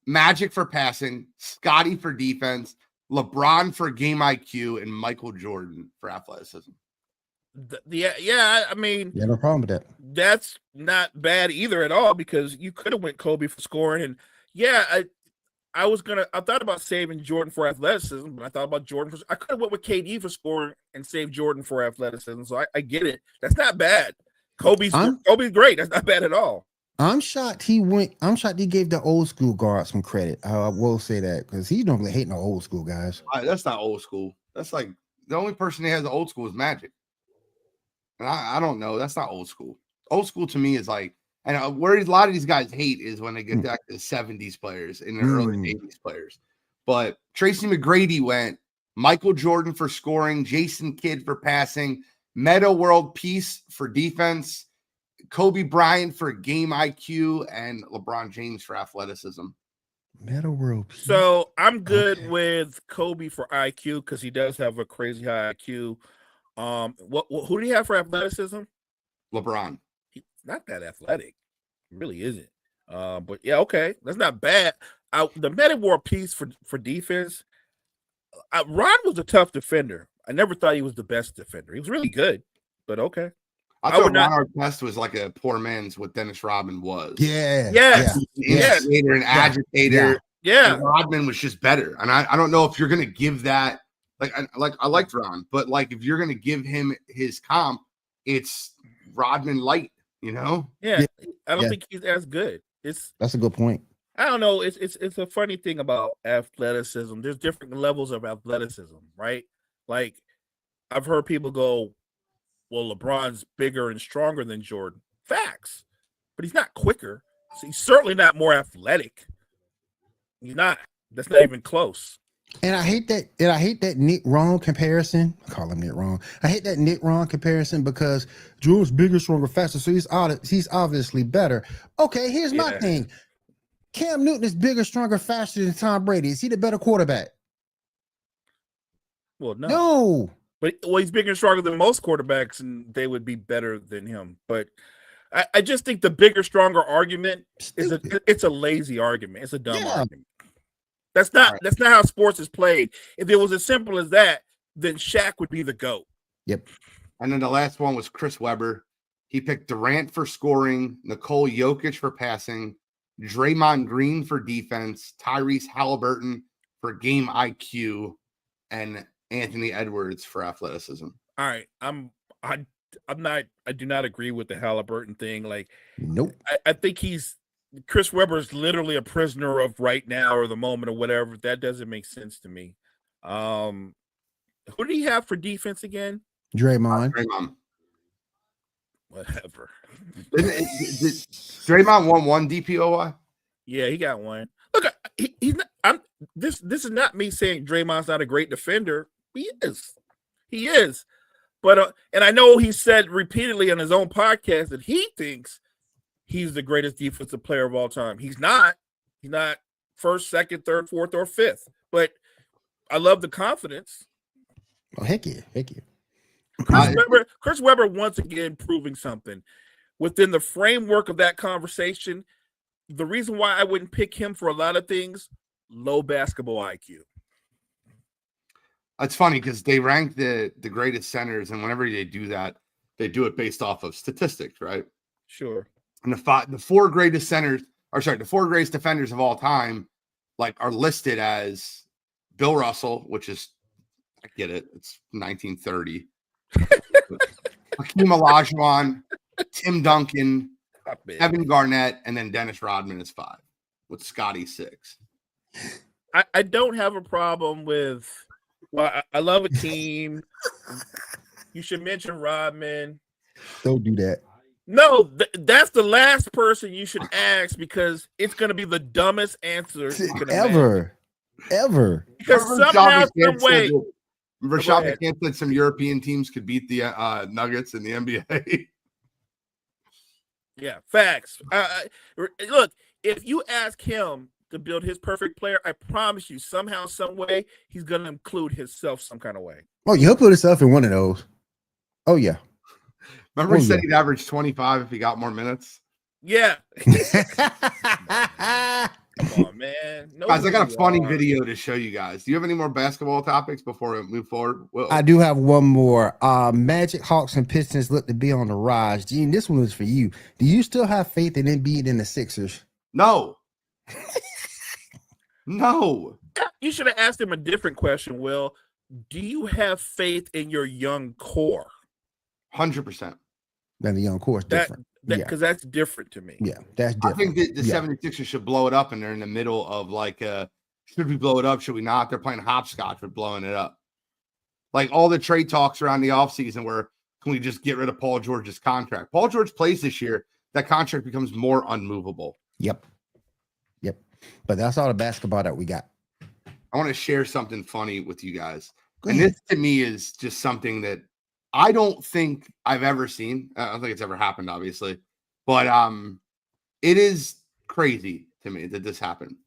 Magic for passing, Scotty for defense, LeBron for game IQ, and Michael Jordan for athleticism. I mean, no problem with that. That's not bad either at all, because you could have went Kobe for scoring, and I thought about saving Jordan for athleticism, but I thought about Jordan I could have went with KD for scoring and saved Jordan for athleticism. So I get it. That's not bad. Kobe's great. That's not bad at all. I'm shocked he gave the old school guard some credit. I will say that, because he normally hating the old school guys. That's not old school. That's like the only person that has the old school is Magic. And I don't know. That's not old school. Old school to me is like, and where a lot of these guys hate is when they get back to the 70s players and the early 80s players. But Tracy McGrady went Michael Jordan for scoring, Jason Kidd for passing, Meta World Peace for defense, Kobe Bryant for game IQ, and LeBron James for athleticism. Meta World Peace. So I'm good with Kobe for IQ, because he does have a crazy high IQ. Who do you have for athleticism? LeBron. He's not that athletic. He really isn't. But yeah, okay. That's not bad. The Meta World Peace for defense. Ron was a tough defender. I never thought he was the best defender. He was really good, but okay. I thought Ron Artest was like a poor man's what Dennis Rodman was. Yeah. Yes. Instigator and agitator. Yeah. And Rodman was just better. And I don't know if you're going to give that, I liked Ron, but like if you're going to give him his comp, it's Rodman light, you know? Yeah. I don't think he's as good. That's a good point. I don't know. It's a funny thing about athleticism. There's different levels of athleticism, right? Like, I've heard people go, well, LeBron's bigger and stronger than Jordan. Facts. But he's not quicker. So he's certainly not more athletic. He's not. That's not even close. And I hate that Nick Wrong comparison. I call him Nick Wrong. I hate that Nick Wrong comparison, because Jordan's bigger, stronger, faster, so he's obviously better. Okay, here's my thing. Cam Newton is bigger, stronger, faster than Tom Brady. Is he the better quarterback? Well, no. No. But he's bigger and stronger than most quarterbacks, and they would be better than him. But I just think the bigger, stronger argument it's a lazy argument. It's a dumb argument. That's not how sports is played. If it was as simple as that, then Shaq would be the GOAT. Yep. And then the last one was Chris Webber. He picked Durant for scoring, Nikola Jokic for passing, Draymond Green for defense, Tyrese Halliburton for game IQ, and Anthony Edwards for athleticism. All right, I do not agree with the Halliburton thing. Like, Nope. I think Chris Webber is literally a prisoner of right now or the moment or whatever. That doesn't make sense to me. Who did he have for defense again? Draymond. Draymond. Whatever. Draymond won one DPOY? Yeah, he got one. Look, he's not. This is not me saying Draymond's not a great defender. He is. But and I know he said repeatedly on his own podcast that he thinks he's the greatest defensive player of all time. He's not. He's not first, second, third, fourth, or fifth. But I love the confidence. Oh, heck yeah. Chris Webber once again proving something within the framework of that conversation. The reason why I wouldn't pick him for a lot of things, low basketball IQ. It's funny because they rank the greatest centers, and whenever they do that, they do it based off of statistics, right? Sure. And the four greatest defenders of all time, like, are listed as Bill Russell, which is, I get it, it's 1930. Hakeem Olajuwon, Tim Duncan, Kevin Garnett, and then Dennis Rodman is 5, with Scotty 6. I don't have a problem with. Well, I love Hakeem. You should mention Rodman. Don't do that. No, that's the last person you should ask because it's going to be the dumbest answer you can ever. Because somehow, some way. Rashad McCants said some European teams could beat the Nuggets in the NBA. Yeah, facts. Look, if you ask him to build his perfect player, I promise you, somehow, some way, he's going to include himself some kind of way. Oh, he'll put himself in one of those. Oh, yeah. Remember he said he'd average 25 if he got more minutes? Yeah. Come on, man. Guys, I got a funny video to show you guys. Do you have any more basketball topics before we move forward? I do have one more. Magic, Hawks, and Pistons look to be on the rise. Gene, this one is for you. Do you still have faith in Embiid and the Sixers? No. No. You should have asked him a different question, Will. Do you have faith in your young core? 100%. Then the young core is different. Because that's different to me. Yeah, that's different. I think the 76ers should blow it up, and they're in the middle of should we blow it up? Should we not? They're playing hopscotch with blowing it up. Like all the trade talks around the offseason where can we just get rid of Paul George's contract? Paul George plays this year. That contract becomes more unmovable. Yep. But that's all the basketball that we got. I want to share something funny with you guys. And this to me is just something that I don't think I've ever seen. I don't think it's ever happened, obviously. But it is crazy to me that this happened.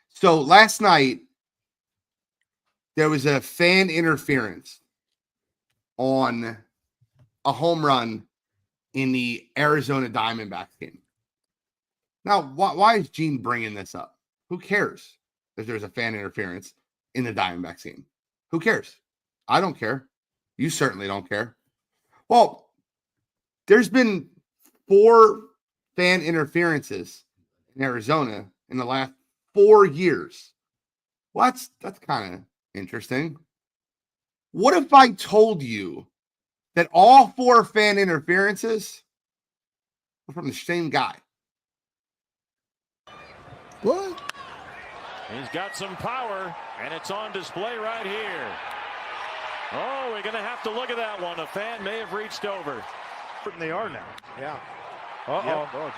So last night, there was a fan interference on a home run in the Arizona Diamondbacks game. Now, why is Gene bringing this up? Who cares if there's a fan interference in the Diamondbacks game? Who cares? I don't care. You certainly don't care. Well, there's been 4 fan interferences in Arizona in the last 4 years. Well, that's kind of interesting. What if I told you that all 4 fan interferences were from the same guy? What? He's got some power, and it's on display right here. Oh, we're going to have to look at that one. A fan may have reached over. They are now. Yeah. Uh-oh. Yep. Oh,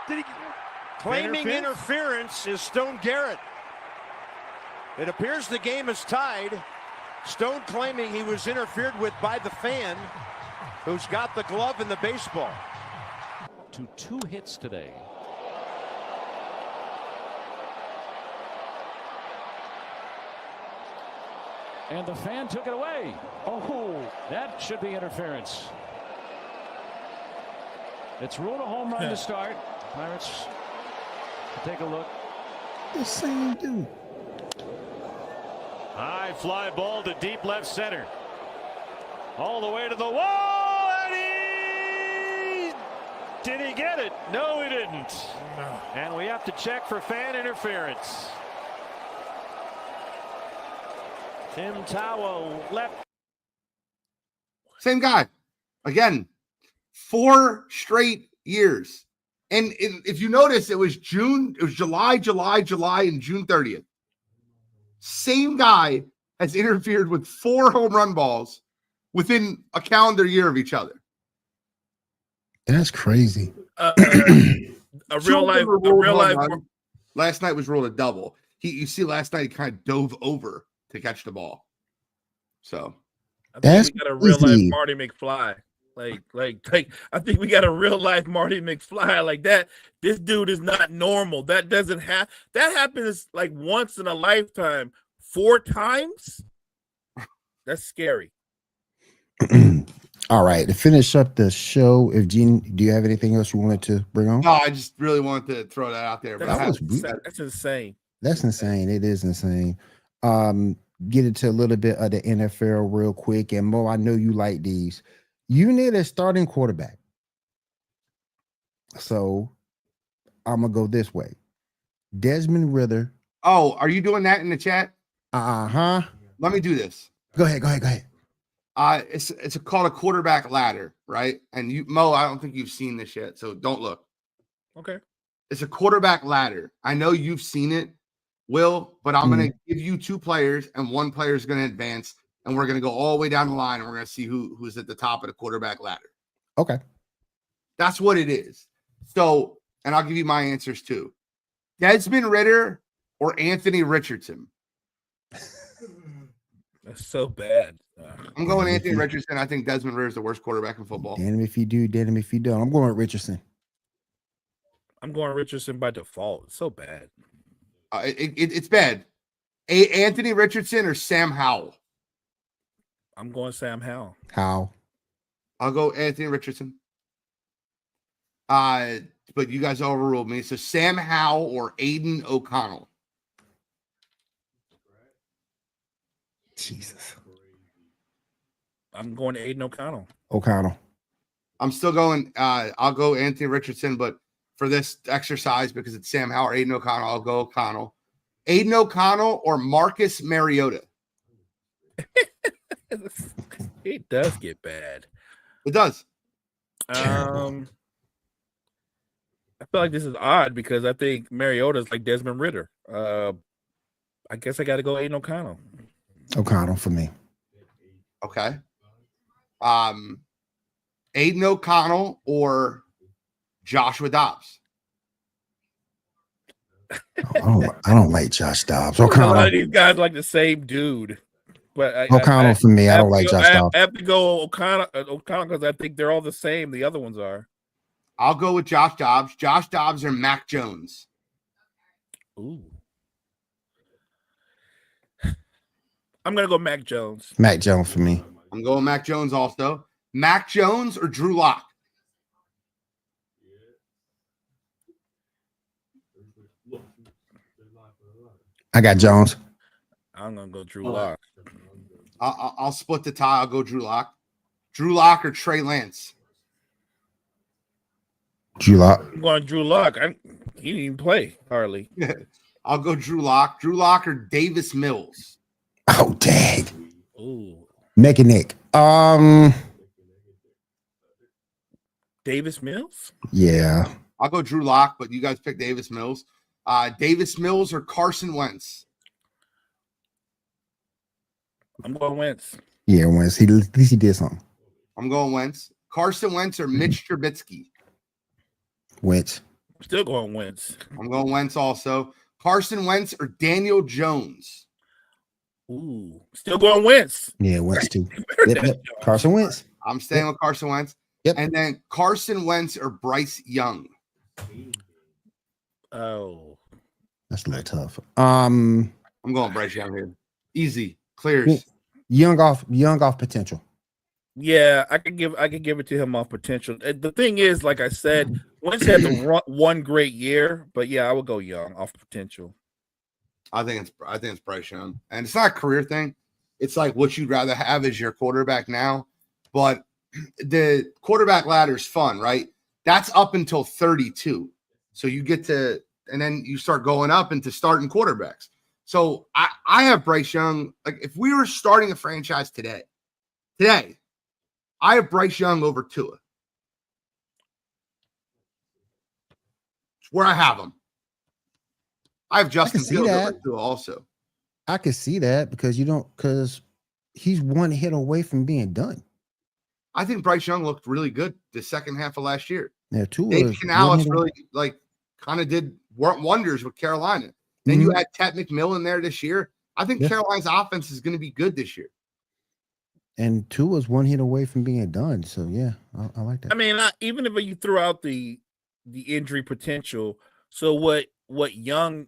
geez. Did he claiming interference is Stone Garrett. It appears the game is tied. Stone claiming he was interfered with by the fan who's got the glove and the baseball. To 2 hits today. And the fan took it away. Oh, that should be interference. It's ruled a home run to start. Pirates take a look. The same dude. High fly ball to deep left center. All the way to the wall, and did he get it? No, he didn't. No. And we have to check for fan interference. Tim Tebow left. Same guy. Again, 4 straight years. And if you notice, it was July, and June 30th. Same guy has interfered with 4 home run balls within a calendar year of each other. That's crazy. A real life. Last night was ruled a double. You see, last night he kind of dove over to catch the ball. So I think that's we got a real life easy. Marty McFly. Like I think we got a real life Marty McFly like that. This dude is not normal. That doesn't have that happens like once in a lifetime. 4 times. That's scary. All right, to finish up the show, if Gene, do you have anything else you wanted to bring on? no, I just really wanted to throw that out there. But That's That insane. That's insane. It is insane. Get into a little bit of the NFL real quick. And Mo, I know you like these. You need a starting quarterback. So I'm gonna go this way. Desmond Ridder. oh, are you doing that in the chat? Uh-huh. Let me do this. Go ahead. It's called a quarterback ladder, right? And you, Mo, I don't think you've seen this yet, so don't look. Okay. It's a quarterback ladder. I know you've seen it, Will, but I'm going to give you 2 players, and one player is going to advance, and we're going to go all the way down the line, and we're going to see who's at the top of the quarterback ladder. Okay. That's what it is. So, and I'll give you my answers too. Desmond Ridder or Anthony Richardson? That's so bad. I'm going Anthony Richardson. I think Desmond Ridder is the worst quarterback in football. Damn if you do, damn if you don't. I'm going with Richardson. I'm going Richardson by default. It's so bad. It's bad. Anthony Richardson or Sam Howell? I'm going Sam Howell. How? I'll go Anthony Richardson. But you guys overruled me. So Sam Howell or Aiden O'Connell? Jesus. I'm going to Aiden O'Connell. O'Connell. I'm still going. I'll go Anthony Richardson, but for this exercise, because it's Sam Howell or Aiden O'Connell, I'll go O'Connell. Aiden O'Connell or Marcus Mariota? It does get bad. It does. I feel like this is odd because I think Mariota's like Desmond Ridder. I guess I got to go Aiden O'Connell. O'Connell for me. Okay. Aiden O'Connell or Joshua Dobbs? I don't like Josh Dobbs. A lot O'Connell. of these guys like the same dude. But O'Connell for me. I don't like Josh Dobbs. I have to go O'Connell because I think they're all the same. The other ones are. I'll go with Josh Dobbs. Josh Dobbs or Mac Jones? Ooh. I'm going to go Mac Jones. Mac Jones for me. I'm going Mac Jones also. Mac Jones or Drew Lock? I got Jones. I'm going to go Drew Lock. I'll split the tie. I'll go Drew Lock. Drew Lock or Trey Lance? Drew Lock. I'm going Drew Lock. He didn't even play hardly. I'll go Drew Lock. Drew Lock or Davis Mills? Oh, dang. Ooh. Neck and neck. Davis Mills? Yeah. I'll go Drew Lock, but you guys pick Davis Mills. Davis Mills or Carson Wentz? I'm going Wentz. Yeah, Wentz. At least he did something. I'm going Wentz. Carson Wentz or Mitch Trubisky? Wentz. I'm still going Wentz. I'm going Wentz also. Carson Wentz or Daniel Jones? Ooh. Still going Wentz. Yeah, Wentz too. Yep. Carson Wentz. I'm staying with Carson Wentz. Yep. And then Carson Wentz or Bryce Young? Oh. That's a little tough. I'm going Bryce Young here. Easy. Clears. Young off potential. Yeah, I could give it to him off potential. The thing is, like I said, Wentz had one great year, but yeah, I would go Young off potential. I think it's Bryce Young. And it's not a career thing. It's like what you'd rather have as your quarterback now. But the quarterback ladder is fun, right? That's up until 32. So you get to, and then you start going up into starting quarterbacks. So I have Bryce Young. Like if we were starting a franchise today, I have Bryce Young over Tua. It's where I have him. I have Justin Fields over Tua also. I could see that because he's one hit away from being done. I think Bryce Young looked really good the second half of last year. Yeah, Tua. Dave Canales really kind of did wonders with Carolina. Then you add Ted McMillan there this year. I think Carolina's offense is going to be good this year. And Tua's one hit away from being done. So yeah, I like that. I mean, even if you throw out the injury potential, so what Young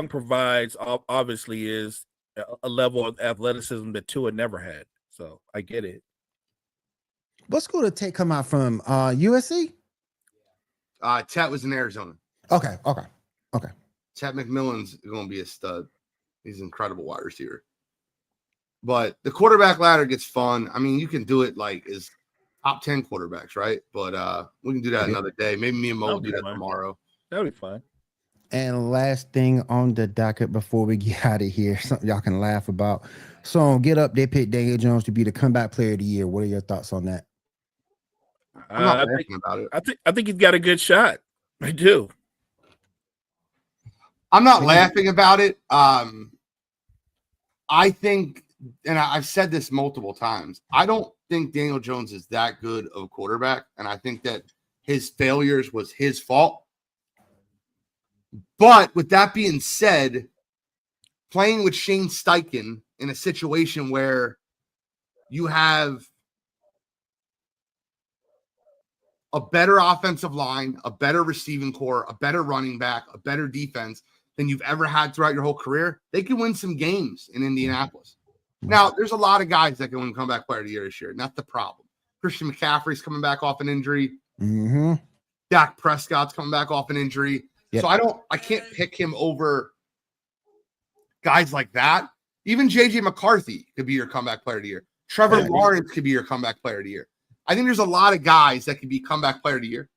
provides obviously is a level of athleticism that Tua never had. So I get it. What school did Tate come out from? USC? Ted was in Arizona. Okay. Ted McMillan's going to be a stud. He's an incredible wide receiver. But the quarterback ladder gets fun. I mean, you can do it like as top 10 quarterbacks, right? But we can do that another day. Maybe me and Mo will do that tomorrow. That'll be fine. And last thing on the docket before we get out of here, something y'all can laugh about. So on Get Up, they picked Daniel Jones to be the comeback player of the year. What are your thoughts on that? I'm not laughing about it. I think he's got a good shot. I do. I'm not laughing about it. I think, and I've said this multiple times, I don't think Daniel Jones is that good of a quarterback, and I think that his failures was his fault. But with that being said, playing with Shane Steichen in a situation where you have a better offensive line, a better receiving core, a better running back, a better defense than you've ever had throughout your whole career, they can win some games in Indianapolis. Now, there's a lot of guys that can win comeback player of the year this year, and that's the problem. Christian McCaffrey's coming back off an injury. Dak Prescott's coming back off an injury. Yep. So I can't pick him over guys like that. Even JJ McCarthy could be your comeback player of the year. Trevor Lawrence could be your comeback player of the year. I think there's a lot of guys that could be comeback player of the year.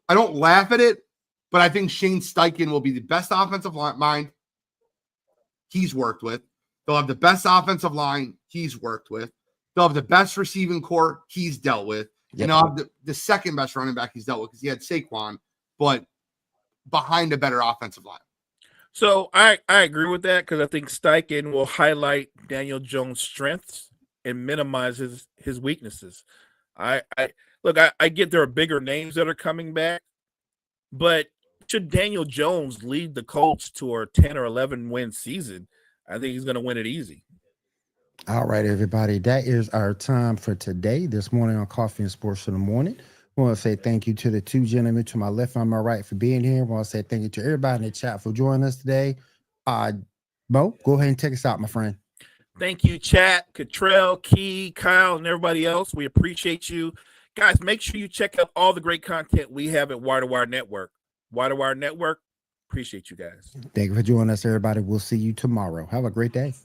I don't laugh at it, but I think Shane Steichen will be the best offensive mind he's worked with. They'll have the best offensive line he's worked with. They'll have the best receiving core he's dealt with. Yep. And they'll have the second best running back he's dealt with because he had Saquon, but behind a better offensive line. So I agree with that because I think Steichen will highlight Daniel Jones' strengths and minimize his weaknesses. I get there are bigger names that are coming back, but should Daniel Jones lead the Colts to a 10 or 11 win season, I think he's going to win it easy. All right, everybody. That is our time for today, this morning on Coffee and Sports in the Morning. I want to say thank you to the two gentlemen to my left and my right for being here. I want to say thank you to everybody in the chat for joining us today. Bo, go ahead and take us out, my friend. Thank you, chat, Cottrell, Key, Kyle, and everybody else. We appreciate you. Guys, make sure you check out all the great content we have at Wire to Wire Network. Wire to Wire Network, appreciate you guys. Thank you for joining us, everybody. We'll see you tomorrow. Have a great day.